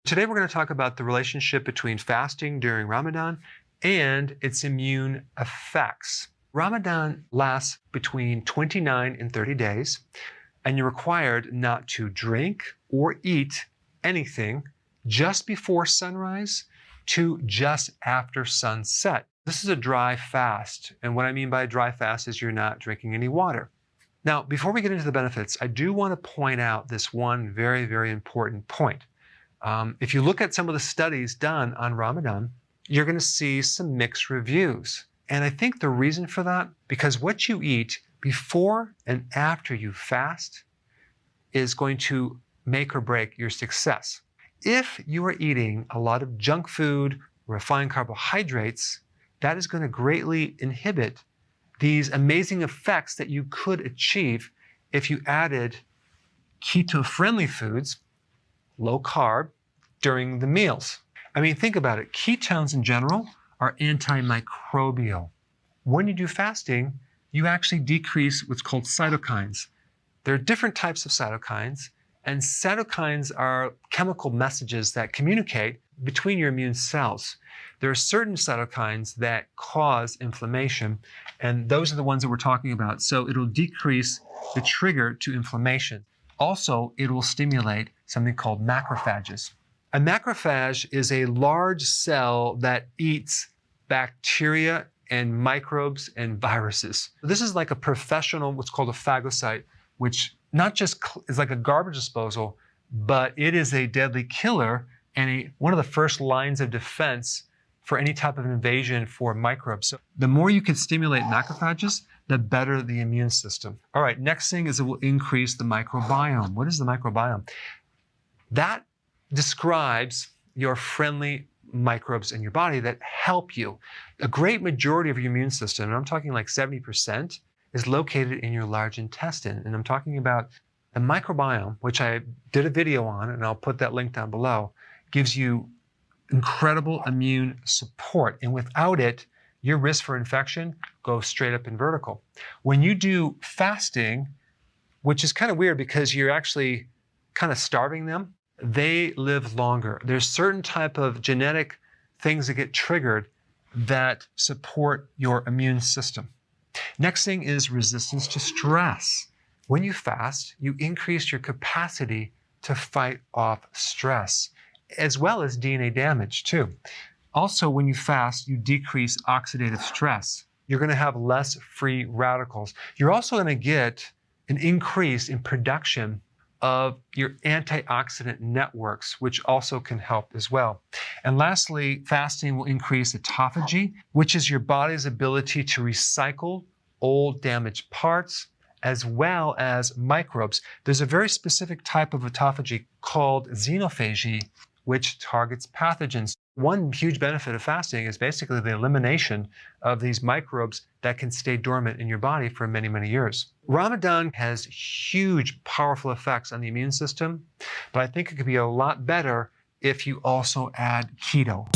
Today we're going to talk about the relationship between fasting during Ramadan and its immune effects. Ramadan lasts between 29 and 30 days, and you're required not to drink or eat anything just before sunrise to just after sunset. This is a dry fast, and what I mean by a dry fast is you're not drinking any water. Now, before we get into the benefits, I do want to point out this one very, very important point. If you look at some of the studies done on Ramadan, you're going to see some mixed reviews. And I think the reason for that, because what you eat before and after you fast is going to make or break your success. If you are eating a lot of junk food, refined carbohydrates, that is going to greatly inhibit these amazing effects that you could achieve if you added keto-friendly foods, low carb, during the meals. I mean, think about it. Ketones in general are antimicrobial. When you do fasting, you actually decrease what's called cytokines. There are different types of cytokines, and cytokines are chemical messages that communicate between your immune cells. There are certain cytokines that cause inflammation, and those are the ones that we're talking about. So it'll decrease the trigger to inflammation. Also, it will stimulate something called macrophages. A macrophage is a large cell that eats bacteria and microbes and viruses. This is like a professional, what's called a phagocyte, which not just is like a garbage disposal, but it is a deadly killer and one of the first lines of defense for any type of invasion for microbes. So the more you can stimulate macrophages, the better the immune system. All right, next thing is it will increase the microbiome. What is the microbiome? That describes your friendly microbes in your body that help you. A great majority of your immune system, and I'm talking like 70%, is located in your large intestine. And I'm talking about the microbiome, which I did a video on, and I'll put that link down below, gives you incredible immune support. And without it, your risk for infection goes straight up and vertical. When you do fasting, which is kind of weird because you're actually kind of starving them, they live longer. There's certain type of genetic things that get triggered that support your immune system. Next thing is resistance to stress. When you fast, you increase your capacity to fight off stress, as well as DNA damage too. Also, when you fast, you decrease oxidative stress. You're going to have less free radicals. You're also going to get an increase in production of your antioxidant networks, which also can help as well. And lastly, fasting will increase autophagy, which is your body's ability to recycle old damaged parts, as well as microbes. There's a very specific type of autophagy called xenophagy, which targets pathogens. One huge benefit of fasting is basically the elimination of these microbes that can stay dormant in your body for many, many years. Ramadan has huge, powerful effects on the immune system, but I think it could be a lot better if you also add keto.